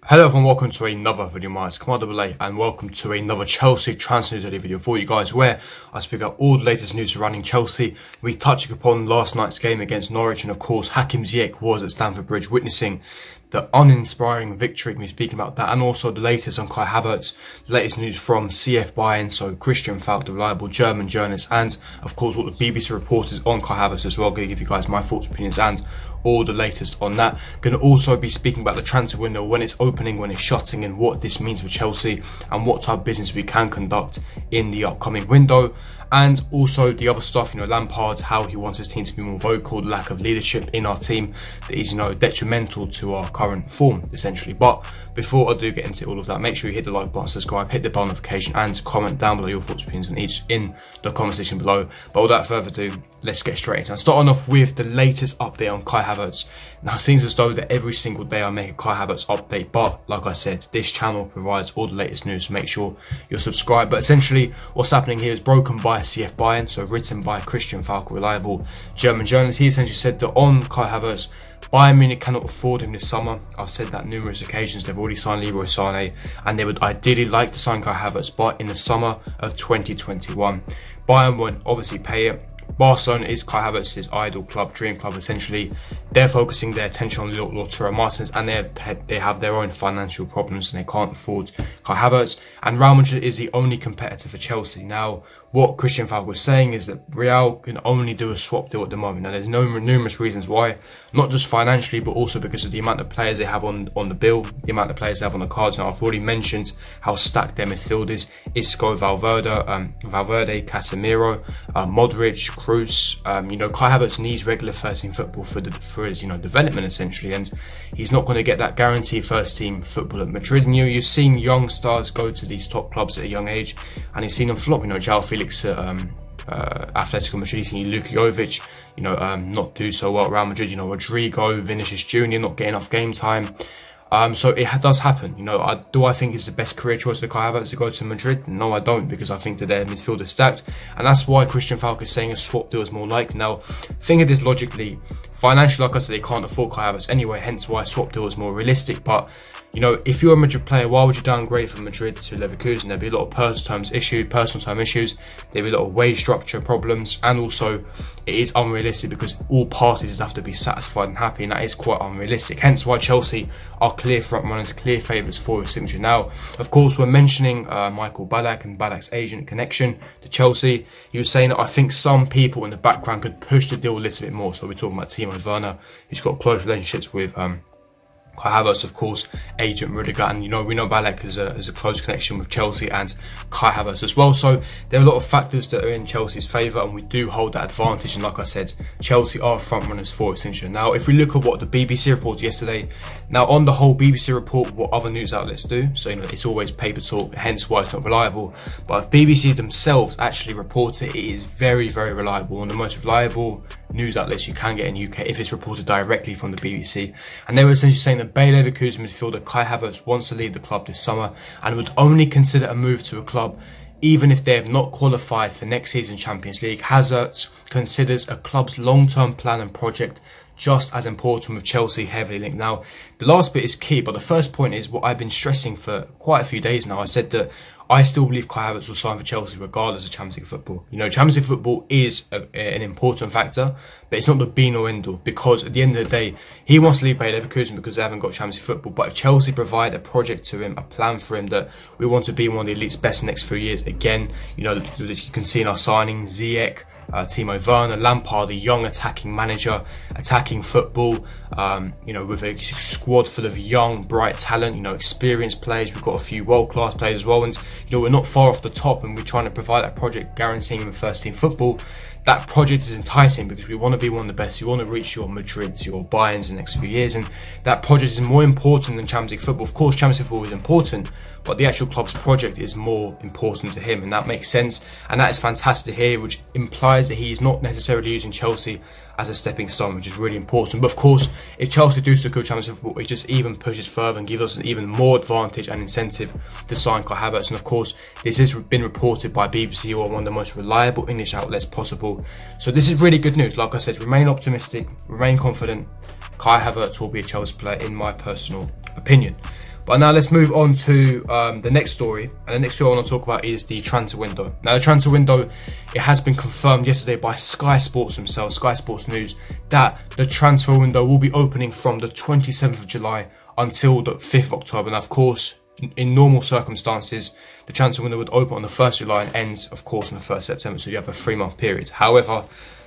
Hello everyone, welcome to another video. My name is Commander Belay and welcome to another Chelsea transfer news video for you guys, where I speak out all the latest news surrounding Chelsea. We touch upon last night's game against Norwich, and of course Hakim Ziyech was at Stamford Bridge witnessing the uninspiring victory. We're speaking about that, and also the latest on Kai Havertz, the latest news from CF Bayern, so Christian Falk, the reliable German journalist, and of course what the BBC reported on Kai Havertz as well. I'm going to give you guys my thoughts, opinions, and all the latest on that. Going to also be speaking about the transfer window, when it's opening, when it's shutting, and what this means for Chelsea and what type of business we can conduct in the upcoming window. And also the other stuff, Lampard, how he wants his team to be more vocal, the lack of leadership in our team that is, detrimental to our current form, essentially. But before I do get into all of that, make sure you hit the like button, subscribe, hit the bell notification, and comment down below your thoughts, opinions, and each in the comment section below. But without further ado, let's get straight into it. Starting off with the latest update on Kai Havertz. Now, it seems as though that every single day I make a Kai Havertz update, but like I said, this channel provides all the latest news, so make sure you're subscribed. But essentially, what's happening here is broken by CF Bayern, so written by Christian Falk, reliable German journalist. He essentially said that on Kai Havertz, Bayern Munich cannot afford him this summer. I've said that numerous occasions. They've already signed Leroy Sané, and they would ideally like to sign Kai Havertz, but in the summer of 2021. Bayern won't obviously pay it. Barcelona is Kai Havertz's idol club, dream club. Essentially, they're focusing their attention on Lautaro Martinez, and they have their own financial problems, and they can't afford Kai Havertz. And Real Madrid is the only competitor for Chelsea. Now, what Christian Falk was saying is that Real can only do a swap deal at the moment. Now, there's numerous reasons why, not just financially, but also because of the amount of players they have on the bill, the amount of players they have on the cards. Now, I've already mentioned how stacked their midfield is. Isco, Valverde, Casemiro, Modric, Kroos. Kai Havertz needs regular first-team football for his development, essentially, and he's not going to get that guaranteed first-team football at Madrid. And you've seen young stars go to these top clubs at a young age, and you've seen them flop. João Felix at Atletico Madrid, you've seen Luka Jovic, not do so well at Real Madrid. Rodrigo, Vinicius Jr. not getting enough game time. So it does happen. Do I think it's the best career choice for Kai Havertz to go to Madrid? No, I don't, because I think that their midfield is stacked, and that's why Christian Falk is saying a swap deal is more likely. Now, think of this logically. Financially, like I said, they can't afford Kai Havertz anyway, hence why a swap deal is more realistic. But if you're a Madrid player, why would you downgrade from Madrid to Leverkusen? There'd be a lot of personal time issues. There'd be a lot of wage structure problems, and also it is unrealistic because all parties have to be satisfied and happy, and that is quite unrealistic. Hence why Chelsea are clear front runners, clear favourites for his signature. Now, of course, we're mentioning Michael Ballack and Ballack's agent connection to Chelsea. He was saying that I think some people in the background could push the deal a little bit more. So we're talking about Timo Werner, who's got close relationships with Kai Havertz, of course, agent Rudiger, and we know Ballack has a close connection with Chelsea and Kai Havertz as well. So there are a lot of factors that are in Chelsea's favour, and we do hold that advantage. And like I said, Chelsea are front runners for extension. Now, if we look at what the BBC reported yesterday, now on the whole, BBC report what other news outlets do, so it's always paper talk, hence why it's not reliable. But if BBC themselves actually report it, it is very, very reliable, and the most reliable news outlets you can get in UK if it's reported directly from the BBC. And they were essentially saying that Bayer Leverkusen midfielder Kai Havertz wants to leave the club this summer and would only consider a move to a club even if they have not qualified for next season's Champions League. Havertz considers a club's long-term plan and project just as important, with Chelsea heavily linked. Now, the last bit is key, but the first point is what I've been stressing for quite a few days now. I said that I still believe Kai Havertz will sign for Chelsea regardless of Champions League football. Champions League football is an important factor, but it's not the be or end all, because at the end of the day, he wants to leave Bayer Leverkusen because they haven't got Champions League football. But if Chelsea provide a project to him, a plan for him, that we want to be one of the elite's best in the next few years, again, you can see in our signing, Ziyech, Timo Werner, Lampard, a young attacking manager, attacking football, with a squad full of young, bright talent, experienced players. We've got a few world-class players as well, and we're not far off the top, and we're trying to provide that project guaranteeing him first-team football. That project is enticing because we want to be one of the best. You want to reach your Madrids, your Bayerns in the next few years, and that project is more important than Champions League football. Of course, Champions League football is important, but the actual club's project is more important to him, and that makes sense, and that is fantastic to hear, which implies that he is not necessarily using Chelsea as a stepping stone, which is really important. But of course, if Chelsea do secure Champions League football, it just even pushes further and gives us an even more advantage and incentive to sign Kai Havertz. And of course, this has been reported by BBC, or one of the most reliable English outlets possible. So this is really good news. Like I said, remain optimistic, remain confident. Kai Havertz will be a Chelsea player, in my personal opinion. But now let's move on to the next story. And the next story I want to talk about is the transfer window. Now the transfer window, it has been confirmed yesterday by Sky Sports themselves, Sky Sports News, that the transfer window will be opening from the 27th of July until the 5th of October. Now of course, in normal circumstances, the transfer window would open on the 1st of July and ends, of course, on the 1st of September. So you have a 3-month period. However,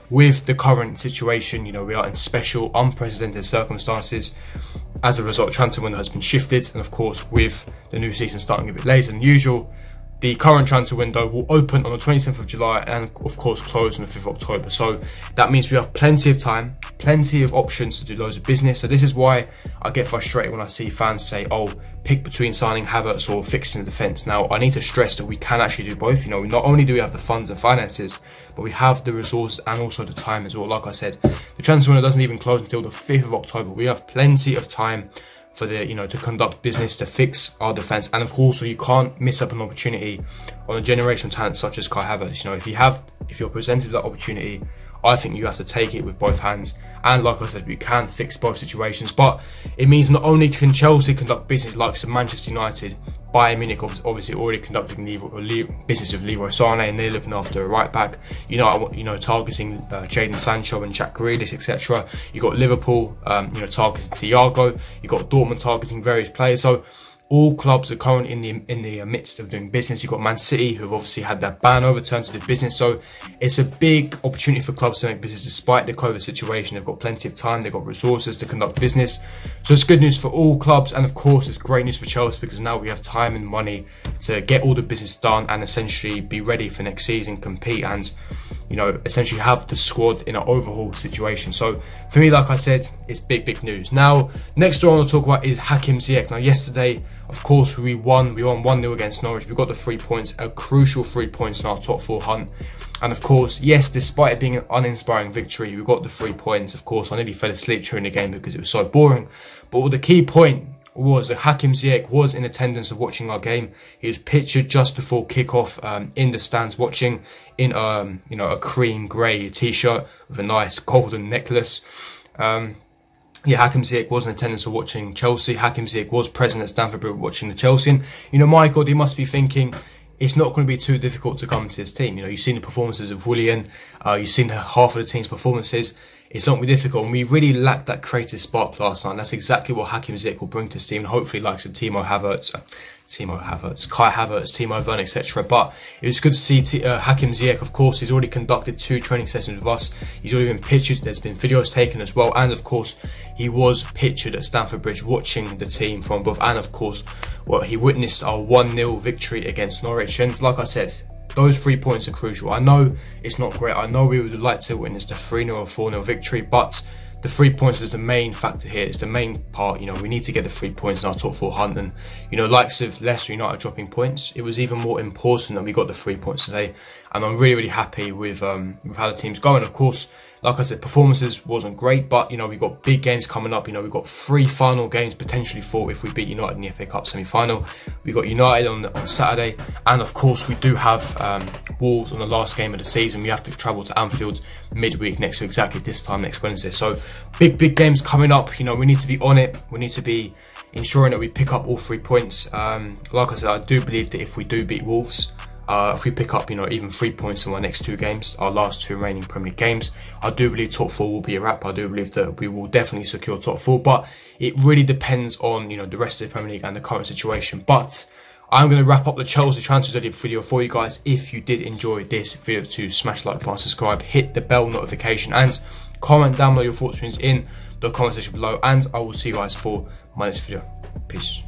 with the current situation, we are in special, unprecedented circumstances. As a result, the transfer window has been shifted, and of course, with the new season starting a bit later than usual, the current transfer window will open on the 27th of July and of course close on the 5th of October. So that means we have plenty of time, plenty of options to do loads of business. So this is why I get frustrated when I see fans say, oh, pick between signing Havertz or fixing the defence. Now, I need to stress that we can actually do both. Not only do we have the funds and finances, but we have the resources and also the time as well. Like I said, the transfer window doesn't even close until the 5th of October. We have plenty of time for to conduct business, to fix our defence, and of course, you can't miss up an opportunity on a generational talent such as Kai Havertz. If you're presented with that opportunity, I think you have to take it with both hands. And like I said, we can fix both situations, but it means not only can Chelsea conduct business like Manchester United, Bayern Munich obviously already conducting business with Leroy Sané, and they're looking after a right back. Targeting Jadon Sancho and Jack Grealish, etc. You got Liverpool, targeting Thiago. You got Dortmund targeting various players. So all clubs are currently in the midst of doing business. You've got Man City, who've obviously had their ban overturned to do business. So it's a big opportunity for clubs to make business despite the COVID situation. They've got plenty of time, they've got resources to conduct business. So it's good news for all clubs, and of course it's great news for Chelsea because now we have time and money to get all the business done and essentially be ready for next season, compete, and essentially have the squad in an overhaul situation. So for me, like I said, it's big news. Now, next story I want to talk about is Hakim Ziyech. Now yesterday, of course, we won 1-0 against Norwich. We got the 3 points, a crucial 3 points in our top 4 hunt. And of course, yes, despite it being an uninspiring victory, we got the 3 points. Of course, I nearly fell asleep during the game because it was so boring. But the key point was that Hakim Ziyech was in attendance of watching our game. He was pictured just before kickoff in the stands, watching in a cream grey t-shirt with a nice golden necklace. Hakim Ziyech was in attendance of watching Chelsea. Hakim Ziyech was present at Stamford Bridge watching the Chelsea. And my God, he must be thinking, it's not going to be too difficult to come to his team. You've seen the performances of Willian, you've seen half of the team's performances. It's not going to be difficult, and we really lacked that creative spark last night. And that's exactly what Hakim Ziyech will bring to his team, and hopefully likes of Kai Havertz, Timo Werner, etc. But it was good to see Hakim Ziyech. Of course, he's already conducted 2 training sessions with us. He's already been pictured. There's been videos taken as well, and of course, he was pictured at Stamford Bridge watching the team from above. And of course, he witnessed our 1-0 victory against Norwich. And like I said, those 3 points are crucial. I know it's not great. I know we would like to witness the 3-0 or 4-0 victory, but the 3 points is the main factor here. It's the main part. We need to get the 3 points in our top 4 hunt. And likes of Leicester United dropping points, it was even more important that we got the 3 points today. And I'm really happy with how the team's going. Of course, like I said, performances wasn't great, but we've got big games coming up. We've got 3 final games, potentially 4 if we beat United in the FA Cup semi-final. We got United on Saturday, and of course we do have Wolves on the last game of the season. We have to travel to Anfield midweek next week, exactly this time next Wednesday. So big games coming up. We need to be on it. We need to be ensuring that we pick up all 3 points. Like I said, I do believe that if we do beat Wolves, if we pick up, even 3 points in our next 2 games, our last 2 remaining Premier League games, I do believe top 4 will be a wrap. I do believe that we will definitely secure top 4, but it really depends on, the rest of the Premier League and the current situation. But I'm going to wrap up the Chelsea transfer video for you guys. If you did enjoy this video, to smash like button, subscribe, hit the bell notification, and comment down below your thoughts in the comment section below. And I will see you guys for my next video. Peace.